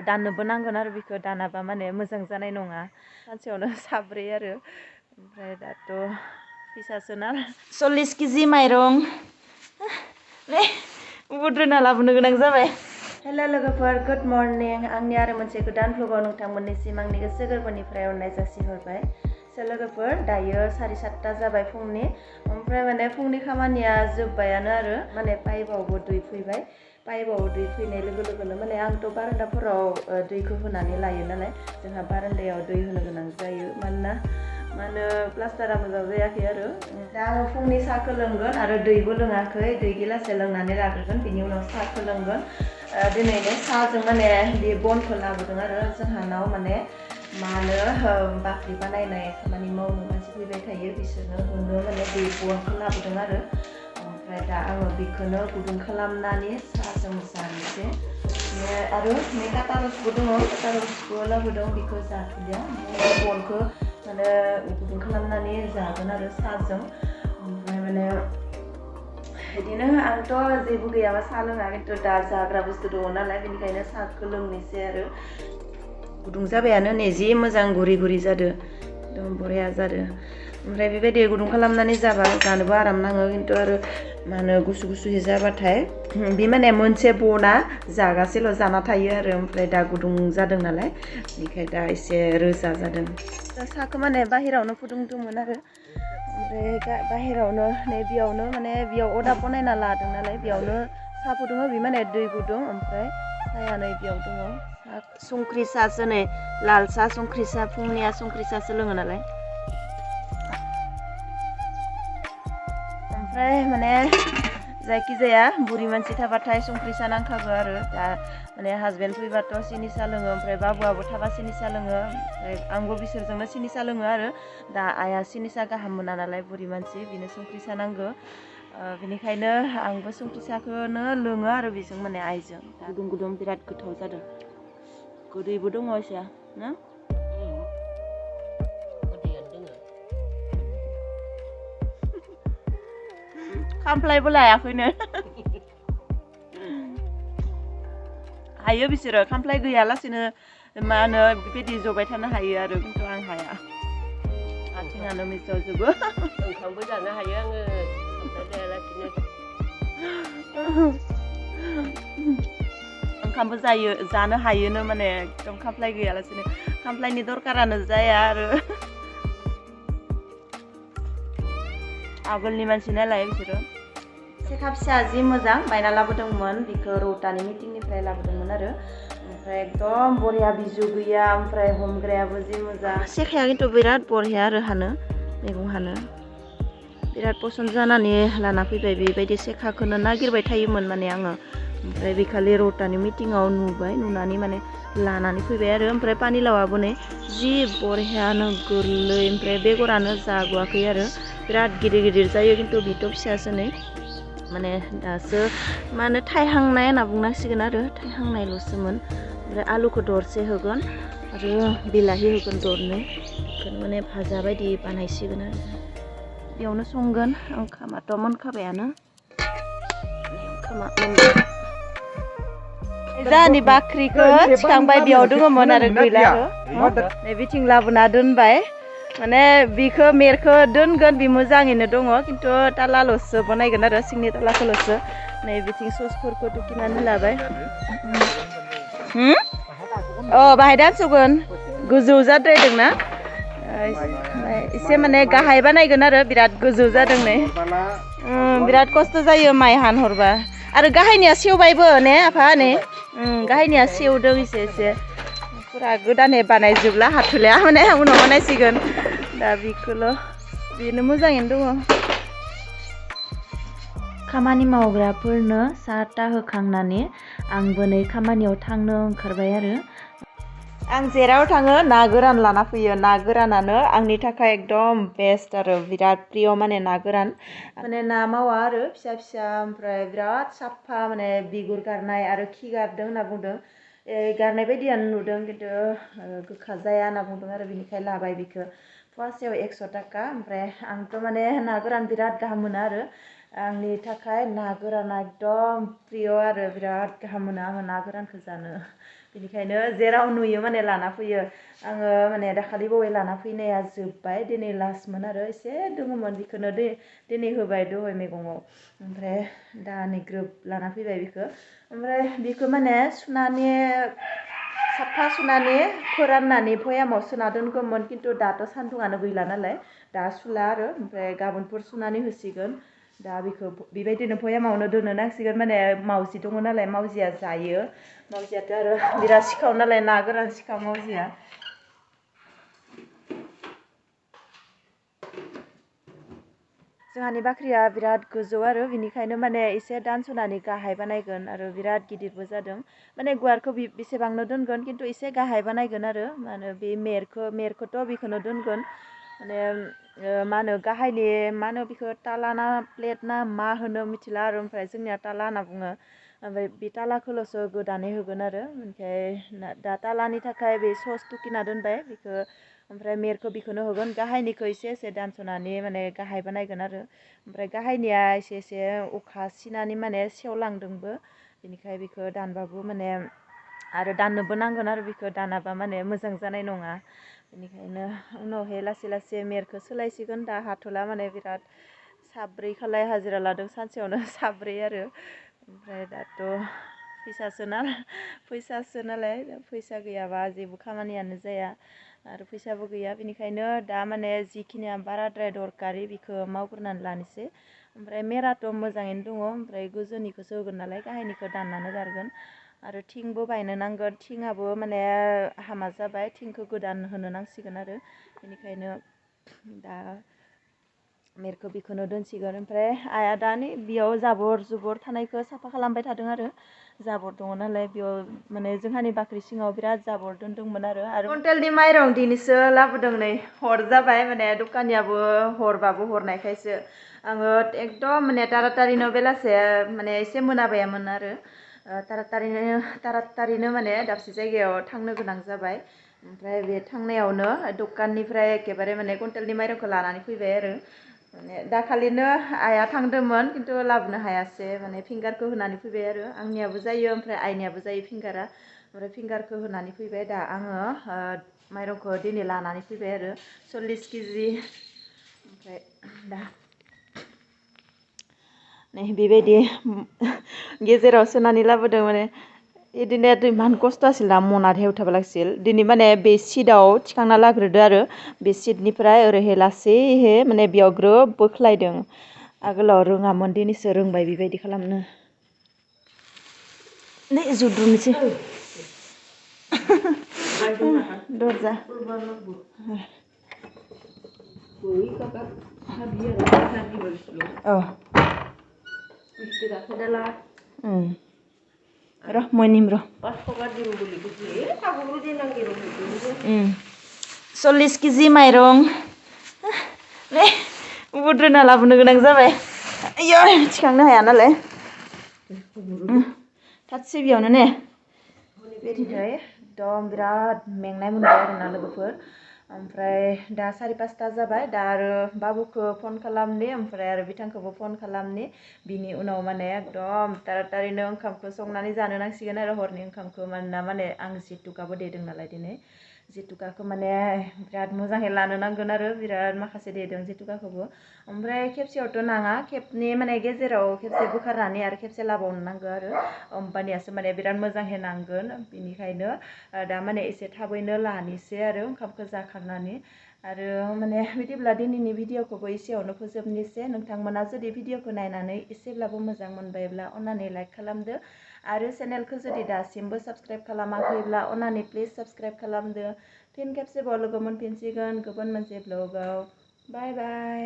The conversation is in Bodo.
दाननोबो नांगोन आरो बेखौ दानाबा माने मोजां जानाय नङा सानसेयावनो साब्रै आरो ओमफ्राय दाथ' फैसासोना 40 केजि माइरं बुद्रुना लाबोनो गोनां जाबाय। हेलो लोगोफोर गुड मर्निं आंनि आरो मोनसे गोदान भ्लगाव नोंथांमोननिसिम आंनि गोसो गोरबोनिफ्राय अननाय जासिहरबाय। लोगोफोर दायो 7:30 जाबाय फुंनि ओमफ्राय माने फुंनि खामानिया जोब्बायानो आरो माने पाइपआवबो दै फैबाय। पाइपआव दै फैनाय लोगो लोगोनो माने आंथ' बारान्दाफोराव दैखौ होनानै लायो नालाय जोंहा बारान्दायाव दै होनो गोनां जायो मानोना प्लास्टारा मोजां जायाखै आरो दा आङो फुंनि साहाखौ लोंगोन आरो दैबो लोङाखै दै गिलासे लोंनानै लाग्रोगोन बिनि उनाव साहाखौ लोंगोन। दिनैनो साहाजों माने बे बनखौ लाबोदों आरो जोंहानाव माने बाख्रि बानायनाय खामानि मावनो मानसि फैबाय थायो बिसोरनो होनो माने बे बनखौ लाबोदों आरो ओमफ्राय दा आङो बेखौनो गुदुं खालामनानै साहाजों जानोसै आरो काटारसबो दङ काटारसबो लाबोदों बेखौ जाथ'लिया बनखौ माने गुदुं खालामनानै जागोन आरो साहाजों ओमफ्राय माने बिदिनो आंथ' जेबो गैयाबा साहा लोङा खिन्थु दा जाग्रा बुस्थु दङ नालाय बेनिखायनो साहाखौ लोंनोसै आरो गुदुं जाबायानो नै जि मोजां गुरि गुरि जादों एकदम बरिया जादों ओमफ्राय बेबायदि गुदुं खालामनानै जाबा जानोबो आराम नाङो खिन्थु आरो गुसु गुसुयै जाबाथाय बे माने मोनसे बना जागासेल' जाना थायो आरो ओमफ्राय दा गुदुं जादों नालाय बेनिखाय दा एसे रोजा जादों। दा साहाखौ माने बाहेरावनो फुदुंदोंमोन आरो ओमफ्राय बाहेरावनो नै बेयावनो माने बेयाव अदाब बनायना लादों नालाय बेयावनो साहा फुदुङो बे माने दै गुदुं ओमफ्राय साहाया नै बेयाव दङ संख्रि साहासो नै लाल साहा संख्रि साहा फुंनिया संख्रि साहासो लोङो नालाय ओमफ्राय माने जायखिजाया बुरि मानसि थाबाथाय संख्रि साहा नांखागौ आरो दा माने हाजबेन्ड फैबाथ' सिनि साहा लोङो ओमफ्राय बाबुआबो थाबा सिनि साहा लोङो ओमफ्राय आंबो बिसोरजोंनो सिनि साहा लोङो आरो दा आइया सिनि साहा गाहाम मोना नालाय बुरि मानसि बेनो संख्रि साहा नांगौ बेनिखायनो आंबो संख्रि साहाखौनो लोङो आरो बेजों माने आइजों गुदुं गुदुं बिराद गोथाव जादों गोदैबो दङ एसे ना खामफ्लायबो लायाखैनो हायो बिसोरो खामफ्लाय गैयालासेनो बेबायदि जबाय थानो हायो आरो खिन्थु आं हाया आथिङानो मिजौजोबो ओंखामबो जानो हायो आङो खामफ्लाय लायालासेनो ओंखामबो जानो हायोनो माने एकदम खामफ्लाय गैयालासेनो खामफ्लायनि दरकारानो जाया आरो आगोलनि मानसि नालाय बिसोरो सेखा फिसा जि मोजां बायना लाबोदोंमोन बेखौ रौतानि मिटिंनिफ्राय लाबोदोंमोन आरो ओमफ्राय एकदम बरिया बिजु गैया ओमफ्राय हमग्रायाबो जि मोजां सेखाया खिन्थु बिराद बरिया आरो हानो मैगं हानो बिराद पसन्द जानानै लाना फैबाय बेबायदि सेखाखौनो नागिरबाय थायोमोन माने आङो ओमफ्राय बेखालि रौतानि मिटिङाव नुनानै माने लानानै फैबाय आरो ओमफ्राय पानिलावाबो नै जि बरियानो गोरलै ओमफ्राय बेगरानो जाग'वाखै आरो बिराद गिदिर गिदिर जायो खिन्थु बिथ' फिसासो नै माने दासो थाइहांनाय होनना बुंनांसिगोन आरो थाइहांनायल'सोमोन ओमफ्राय आलुखौ दरसे होगोन आरो बिलाहि होगोन दरनै बेखौनो माने भाजा बायदि बानायसिगोन आरो बेयावनो संगोन ओंखामाथ' मोनखाबायानो ओंखामा जोंहानि बाख्रिखौ थिखांबाय बेयाव दङमोन आरो गैला आरो नै बिथिं लाबोना दोनबाय माने बिखौ मेरखौ दोनगोन बे मोजाङैनो दङ खिन्थु तालाल'सो बनायगोन आरो सिंनि तालाखौल'सो नै बिथिं ससफोरखौ टुकिनानै लाबाय बाहाय दानस'गोन गोजौ जाद्रायदोंना एसे माने गाहाय बानायगोन आरो बिराद गोजौ जादों नै बिराद खस्थ' जायो माइ हानहरबा आरो गाहायनिया सेवबायबो ने आफा ने गाहायनिया सेवदों एसे फुरा गोदानै बानायजोबला हाथुलाया माने उनाव बानायसिगोन दा बेनो मोजाङैनो दङ खामानि मावग्राफोरनो साहा था होखांनानै आंबो नै खामानियाव थांनो ओंखारबाय आरो आं जेराव थाङो ना गोरान लाना फैयो ना गोरानानो आंनि थाखाय एकदम बेस्ट आरो बिराद प्रिय माने ना गोरान माने ना मावा आरो फिसा फिसा ओमफ्राय बिराद साफा माने बिगुर गारनाय आरो खि गारदों होनना बुंदों गारनाय बायदियानो नुदों खिन्थु गोखा जाया होनना बुंदों आरो बेनिखायनो लाबाय बेखौ फवासेयाव 100 थाखा ओमफ्राय आंथ' माने ना गोरान बिराद गाहाम मोनो आरो आंनि थाखाय ना गोराना एकदम प्रिय आरो बिराद गाहाम मोनो आङो ना गोरानखौ जानो बेनिखायनो जेराव नुयो माने लाना फैयो आङो माने दाखालि बावै लाना फैनाया जोब्बाय दिनै लास्टमोन आरो एसे दङमोन बेखौनो दिनै होबाय दहाय मैगङाव ओमफ्राय दा नै ग्रोब लाना फैबाय बेखौ ओमफ्राय बेखौ माने सुनानै साफा सुनानै फोराननानै भयामाव सोना दोनगौमोन खिन्थु दाथ' सान्दुङानो गैला नालाय दा सुला आरो ओमफ्राय गाबोनफोर सुनानै होसिगोन दा बेखौ बेबायदिनो भयामावनो दोननो नांसिगोन माने मावजि दङ नालाय मावजिया जायो मावजियाथ' आरो बिराद सिखाव नालाय ना गोरान सिखाव मावजिया जोंहानि बाख्रिया बिराद गोजौ आरो बिनिखायनो माने एसे दानस'नानै गाहाय बानायगोन आरो बिराद गिदिरबो जादों माने गुवारखौ बेसेबांनो दोनगोन खिन्थु एसे गाहाय बानायगोन आरो मा होनो बे मेरखौथ' बेखौनो दोनगोन माने मा होनो गाहायनि मा होनो बेखौ ताला ना प्लेट ना मा होनो मिथिला आरो ओमफ्राय जोंनिया ताला होनना बुङो ओमफ्राय बे तालाखौल'सो गोदानै होगोन आरो ओमफ्राय दा तालानि थाखाय बे सस टुकिना दोनबाय बेखौ ओमफ्राय मेरखौ बेखौनो होगोन गाहायनिखौ एसे दानस'नानै माने गाहाय बानायगोन आरो ओमफ्राय गाहायनिया एसे अखा सिनानै माने सेवलांदोंबो बेनिखाय बेखौ दानबाबो माने आरो दाननोबो नांगोन आरो बेखौ दानाबा माने मोजां जानाय नङा बेनिखायनो उनावहाय लासै लासै मेरखौ सोलायसिगोन दा हाथ'ला माने बिराद साब्रै खालाय हाजिरा लादों सानसेयावनो साब्रै आरो ओमफ्राय दाथ' फैसासो नालाय फैसा गैयाबा जेबो खामानियानो जाया आरो फैसाबो गैया बेनिखायनो दा माने जिखिनिया बाराद्राय दरकारि बेखौ मावग्रोनानै लानोसै ओमफ्राय मेराथ' मोजाङैनो दङ ओमफ्राय गोजौनिखौसो होगोन नालाय गाहायनिखौ दाननानै गारगोन आरो थिंबो बायनो नांगोन थिङाबो माने हामा जाबाय थिंखौ गोदान होनो नांसिगोन आरो बेनिखायनो दा मेरखौ बेखौनो दोनसिगोन ओमफ्राय आइया दा नै बेयाव जाबर जुबर थानायखौ साफा खालामबाय थादों आरो जाबर दङ नालाय बेयाव माने जोंहानि बाख्रि सिङाव बिराद जाबर दोनदोंमोन आरो कुइन्टेलनि माइरं दिनैसो लाबोदों नै हर जाबाय माने दखानियाबो हरबाबो हरनायखायसो आङो एकदम माने तारातारिनो बेलासे माने एसे मोनाबायामोन आरो तारातारिनो माने दाबसे जायगायाव थांनो गोनां जाबाय ओमफ्राय बे थांनायावनो दखाननिफ्राय एखेबारे माने कुइन्टेलनि माइरंखौ लानानै फैबाय आरो माने दाखालिनो आइया थांदोंमोन खिन्थु लाबोनो हायासै माने फिंगारखौ होनानै फैबाय आरो आंनियाबो जायो ओमफ्राय आइनियाबो जायो फिंगारा ओमफ्राय फिंगारखौ होनानै फैबाय दा आङो माइरंखौ दिनै लानानै फैबाय आरो 40 केजि ओमफ्राय दा नै बेबायदि गेजेराव सोनानै लाबोदों माने बिदिनो इमान खस्थ' आसिल दा मनात हेवथाबा लागसिल दिनै माने बे सिटआव थिखांना लाग्रोदो आरो बे सिटनिफ्राय ओरैहाय लासैहै माने बेयाव ग्रोब बोख्लायदों आगोलाव रोङामोन दिनैसो रोंबाय बेबायदि खालामनो नै जुद्रुनोसै दरजा oh roh moinim roh 40 केजि माइरं नै बुद्रुना लाबोनो गोनां जाबाय आयौ थिखांनो हाया नालाय थाथसै बेयावनो ने बेनिफ्राय एकदम बिराद मेंनाय मोनबाय आरोना लोगोफोर ओमफ्राय दा 5:30 जाबाय दा आरो बाबुखौ फन खालामनि ओमफ्राय आरो बिथांखौबो फन खालामनि बिनि उनाव माने एकदम तारातारिनो ओंखामखौ संनानै जानो नांसिगोन आरो हरनि ओंखामखौ मानोना माने आं जेथुकाबो देदों नालाय दिनै जेथुकाखौ माने बिराद मोजाङै लानो नांगोन आरो बिराद माखासे देदों जेथुकाखौबो ओमफ्राय खेबसेयावथ' नाङा खेबनै माने गेजेराव खेबसे बोखारनानै आरो खेबसे लाबावनो नांगौ आरो होमबानियासो माने बिराद मोजाङै नांगोन बेनिखायनो दा माने एसे थाबैनो लानोसै आरो ओंखामखौ जाखांनानै आरो माने बिदिब्ला दिनैनि भिडिअखौबो एसेयावनो फोजोबनोसै नोंथांमोना जुदि भिडिअखौ नायनानै एसेब्लाबो मोजां मोनबायब्ला अन्नानै लाइक खालामदो आरो चेनेलखौ जुदि दासिमबो साबस्क्राइब खालामाखैब्ला अन्नानै प्लिज साबस्क्राइब खालामदो फिन खेबसेबाव लोगो मोनफिनसिगोन गुबुन मोनसे ब्लगाव बाय बाय